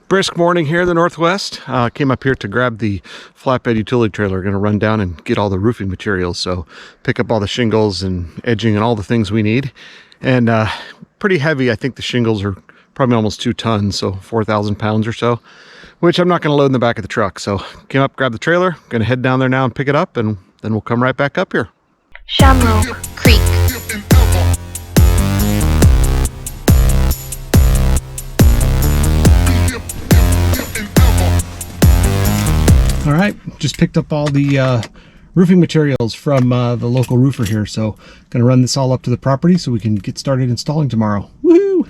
Brisk morning here in the Northwest. Came up here to grab the flatbed utility trailer. Going to run down and get all the roofing materials. So pick up all the shingles and edging and all the things we need. And pretty heavy. I think the shingles are probably almost 2 tons, so 4,000 pounds or so, which I'm not going to load in the back of the truck. So came up, grab the trailer. Going to head down there now and pick it up, and then we'll come right back up here. Seamróg Creek. All right, just picked up all the roofing materials from the local roofer here. So gonna run this all up to the property so we can get started installing tomorrow. Woohoo!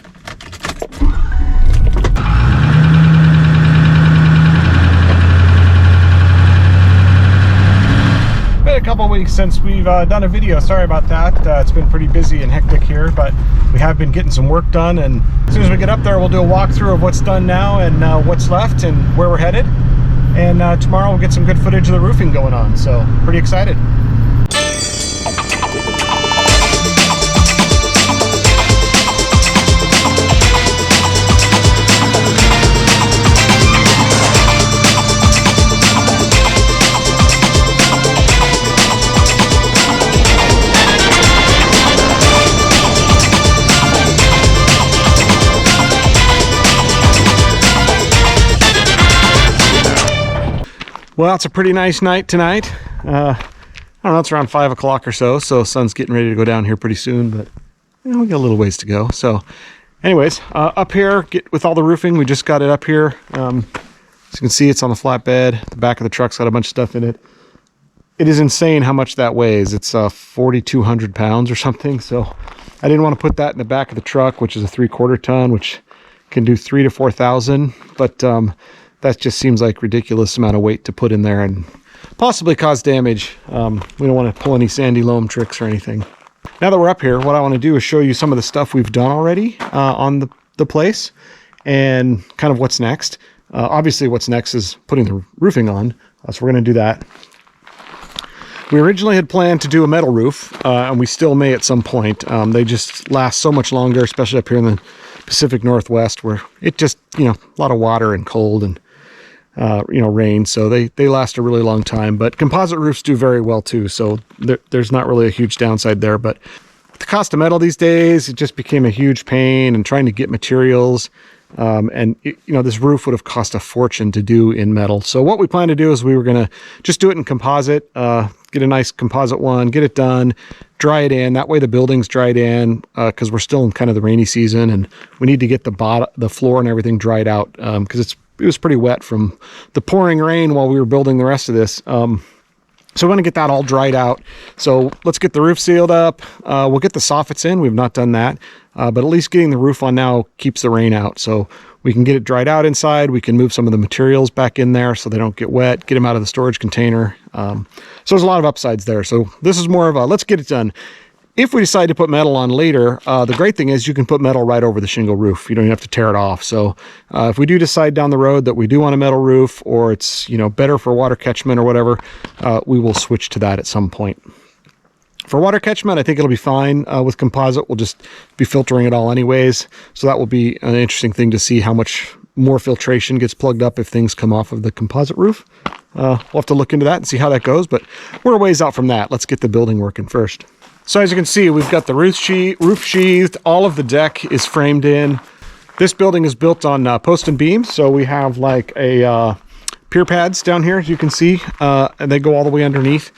Been a couple weeks since we've done a video. Sorry about that. It's been pretty busy and hectic here, but we have been getting some work done. And as soon as we get up there, we'll do a walkthrough of what's done now and what's left and where we're headed. And tomorrow we'll get some good footage of the roofing going on, so pretty excited. Well, it's a pretty nice night tonight. I don't know, it's around 5 o'clock or so, so sun's getting ready to go down here pretty soon, but we got a little ways to go. So anyways, up here, with all the roofing, we just got it up here. As you can see, it's on the flatbed. The back of the truck's got a bunch of stuff in it. It is insane how much that weighs. It's 4,200 pounds or something, so I didn't want to put that in the back of the truck, which is a 3/4 ton, which can do 3,000 to 4,000, but that just seems like ridiculous amount of weight to put in there and possibly cause damage. We don't want to pull any sandy loam tricks or anything. Now that we're up here, what I want to do is show you some of the stuff we've done already on the place and kind of what's next. Obviously what's next is putting the roofing on, so we're going to do that. We originally had planned to do a metal roof, and we still may at some point. They just last so much longer, especially up here in the Pacific Northwest, where it just, a lot of water and cold and rain, so they last a really long time. But composite roofs do very well too, so there's not really a huge downside there. But the cost of metal these days, it just became a huge pain, and trying to get materials, this roof would have cost a fortune to do in metal. So what we plan to do is we were going to just do it in composite, get a nice composite one, get it done, dry it in. That way the building's dried in, because we're still in kind of the rainy season, and we need to get the floor and everything dried out, because it was pretty wet from the pouring rain while we were building the rest of this. So we're going to get that all dried out. So let's get the roof sealed up. We'll get the soffits in. We've not done that. But at least getting the roof on now keeps the rain out. So we can get it dried out inside. We can move some of the materials back in there so they don't get wet, get them out of the storage container. So there's a lot of upsides there. So this is more of a, let's get it done. If we decide to put metal on later, the great thing is you can put metal right over the shingle roof. You don't even have to tear it off. So if we do decide down the road that we do want a metal roof, or it's better for water catchment or whatever, we will switch to that at some point. For water catchment, I think it'll be fine. With composite, we'll just be filtering it all anyways. So that will be an interesting thing to see how much more filtration gets plugged up if things come off of the composite roof. We'll have to look into that and see how that goes, but we're a ways out from that. Let's get the building working first. So as you can see, we've got the roof sheathed. All of the deck is framed in. This building is built on post and beams. So we have like a pier pads down here, as you can see, and they go all the way underneath.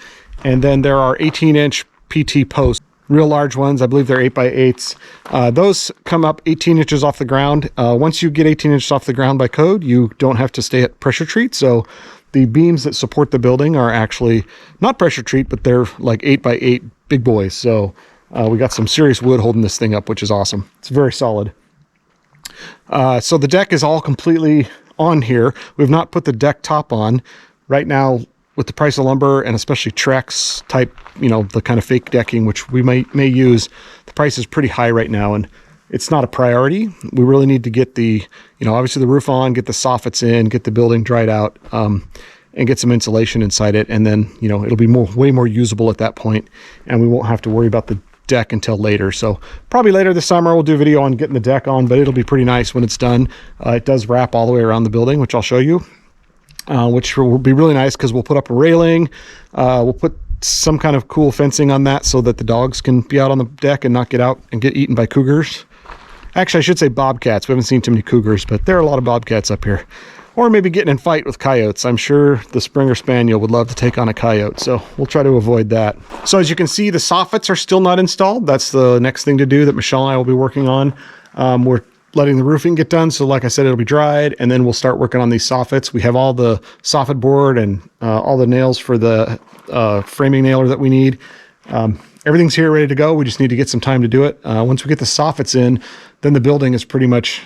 And then there are 18-inch PT posts, real large ones. I believe they're 8x8s. Those come up 18 inches off the ground. Once you get 18 inches off the ground by code, you don't have to stay at pressure treat. So the beams that support the building are actually not pressure treat, but they're like 8x8 big boys. So we got some serious wood holding this thing up, which is awesome. It's very solid. So the deck is all completely on here. We've not put the deck top on. Right now, with the price of lumber and especially Trex type, the kind of fake decking, which we may use, the price is pretty high right now, and it's not a priority. We really need to get the, obviously the roof on, get the soffits in, get the building dried out, and get some insulation inside it. And then, it'll be way more usable at that point, and we won't have to worry about the deck until later. So probably later this summer we'll do a video on getting the deck on, but it'll be pretty nice when it's done. It does wrap all the way around the building, which I'll show you, which will be really nice because we'll put up a railing. We'll put some kind of cool fencing on that so that the dogs can be out on the deck and not get out and get eaten by cougars. Actually, I should say bobcats. We haven't seen too many cougars, but there are a lot of bobcats up here. Or maybe getting in fight with coyotes. I'm sure the Springer Spaniel would love to take on a coyote, so we'll try to avoid that. So as you can see, the soffits are still not installed. That's the next thing to do that Michelle and I will be working on. We're letting the roofing get done, so like I said, it'll be dried, and then we'll start working on these soffits. We have all the soffit board and all the nails for the framing nailer that we need. Everything's here ready to go. We just need to get some time to do it. Once we get the soffits in, then the building is pretty much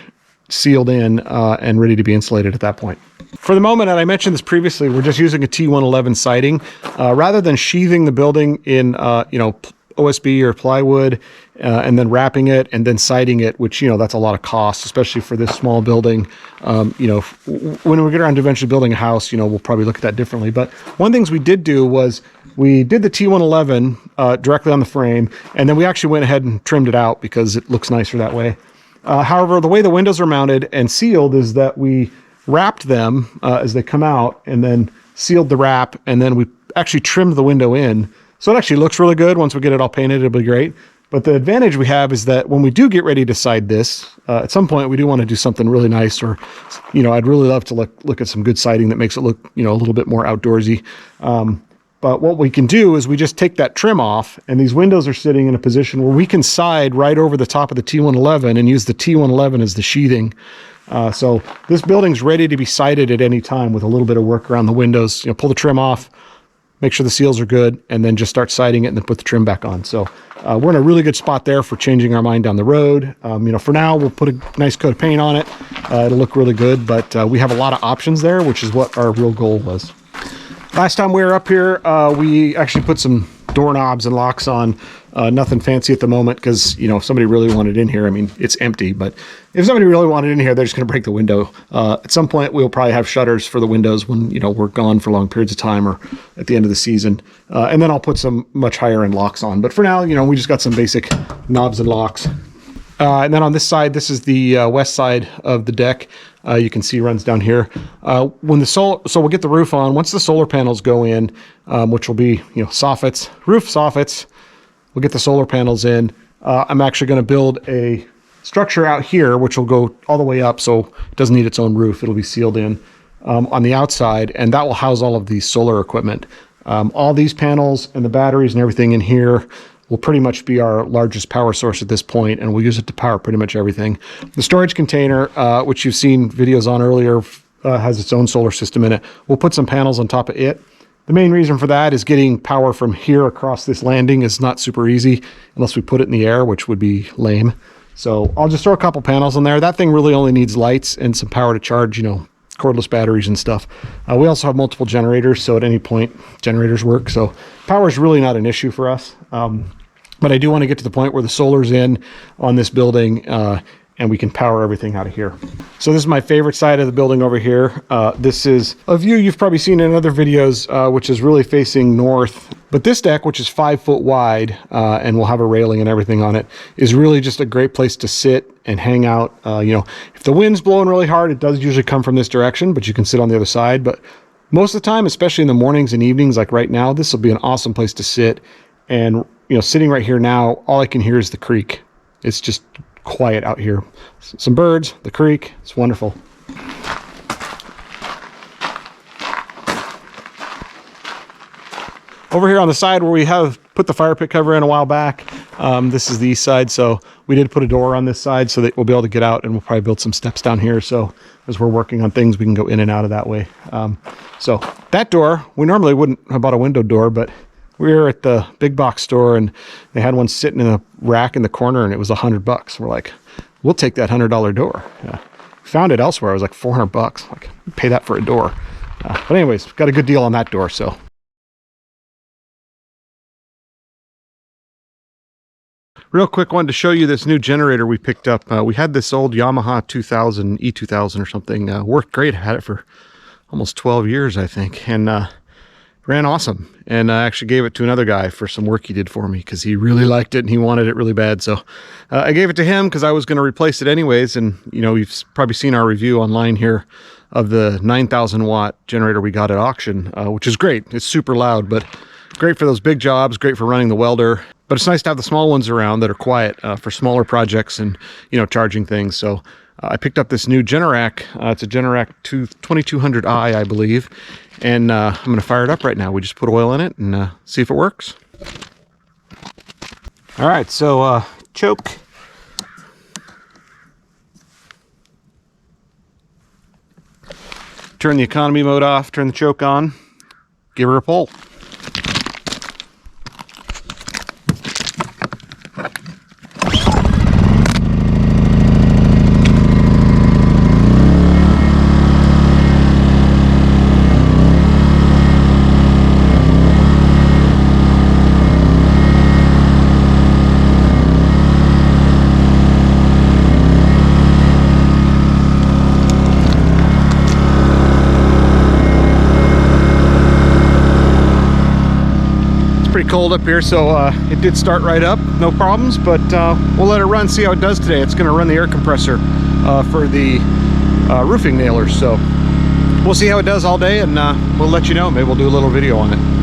sealed in and ready to be insulated at that point. For the moment, and I mentioned this previously, we're just using a T111 siding. Rather than sheathing the building in OSB or plywood and then wrapping it and then siding it, which, that's a lot of cost, especially for this small building. When we get around to eventually building a house, we'll probably look at that differently. But one of the things we did do was we did the T111 directly on the frame, and then we actually went ahead and trimmed it out because it looks nicer that way. However, the way the windows are mounted and sealed is that we wrapped them as they come out and then sealed the wrap, and then we actually trimmed the window in. So it actually looks really good. Once we get it all painted, it'll be great. But the advantage we have is that when we do get ready to side this, at some point we do want to do something really nice, or, I'd really love to look at some good siding that makes it look, a little bit more outdoorsy. But what we can do is we just take that trim off, and these windows are sitting in a position where we can side right over the top of the T111 and use the T111 as the sheathing. So this building's ready to be sided at any time with a little bit of work around the windows. Pull the trim off, make sure the seals are good, and then just start siding it and then put the trim back on. So we're in a really good spot there for changing our mind down the road. For now, we'll put a nice coat of paint on it. It'll look really good, but we have a lot of options there, which is what our real goal was. Last time we were up here, we actually put some doorknobs and locks on. Nothing fancy at the moment because, if somebody really wanted in here, it's empty, but if somebody really wanted in here, they're just going to break the window. At some point, we'll probably have shutters for the windows when, we're gone for long periods of time or at the end of the season. And then I'll put some much higher end locks on. But for now, we just got some basic knobs and locks. And then on this side, this is the west side of the deck. You can see runs down here. So we'll get the roof on. Once the solar panels go in, which will be, soffits, roof soffits, we'll get the solar panels in. I'm actually going to build a structure out here, which will go all the way up, so it doesn't need its own roof. It'll be sealed in on the outside, and that will house all of the solar equipment. All these panels and the batteries and everything in here will pretty much be our largest power source at this point, and we'll use it to power pretty much everything. The storage container, which you've seen videos on earlier, has its own solar system in it. We'll put some panels on top of it. The main reason for that is getting power from here across this landing is not super easy unless we put it in the air, which would be lame. So I'll just throw a couple panels in there. That thing really only needs lights and some power to charge, cordless batteries and stuff. We also have multiple generators, so at any point generators work. So power is really not an issue for us. But I do want to get to the point where the solar's in on this building and we can power everything out of here. So this is my favorite side of the building over here. This is a view you've probably seen in other videos, which is really facing north. But this deck, which is 5 foot wide and will have a railing and everything on it, is really just a great place to sit and hang out. If the wind's blowing really hard, it does usually come from this direction, but you can sit on the other side. But most of the time, especially in the mornings and evenings, like right now, this will be an awesome place to sit. And sitting right here now, all I can hear is the creek. It's just quiet out here. Some birds, the creek, it's wonderful. Over here on the side where we have put the fire pit cover in a while back, this is the east side, so we did put a door on this side so that we'll be able to get out, and we'll probably build some steps down here, so as we're working on things, we can go in and out of that way. So that door, we normally wouldn't have bought a window door, but we were at the big box store and they had one sitting in a rack in the corner and it was $100. We're like, we'll take that $100 door. Found it elsewhere. It was like $400. Like, pay that for a door. But anyways, got a good deal on that door. So real quick, wanted to show you this new generator we picked up. We had this old Yamaha 2000, E2000 or something. Worked great. Had it for almost 12 years, I think. And ran awesome. And I actually gave it to another guy for some work he did for me because he really liked it and he wanted it really bad. So I gave it to him because I was going to replace it anyways. And you know, you've probably seen our review online here of the 9,000 watt generator we got at auction, which is great. It's super loud, but great for those big jobs, great for running the welder. But it's nice to have the small ones around that are quiet for smaller projects and, you know, charging things. So I picked up this new Generac. It's a Generac 2200i, I believe. And I'm going to fire it up right now. We just put oil in it and see if it works. All right, so choke. Turn the economy mode off, turn the choke on, give her a pull. Pretty cold up here, so it did start right up, no problems, but we'll let it run, see how it does today. It's going to run the air compressor for the roofing nailers, so we'll see how it does all day, and we'll let you know. Maybe we'll do a little video on it.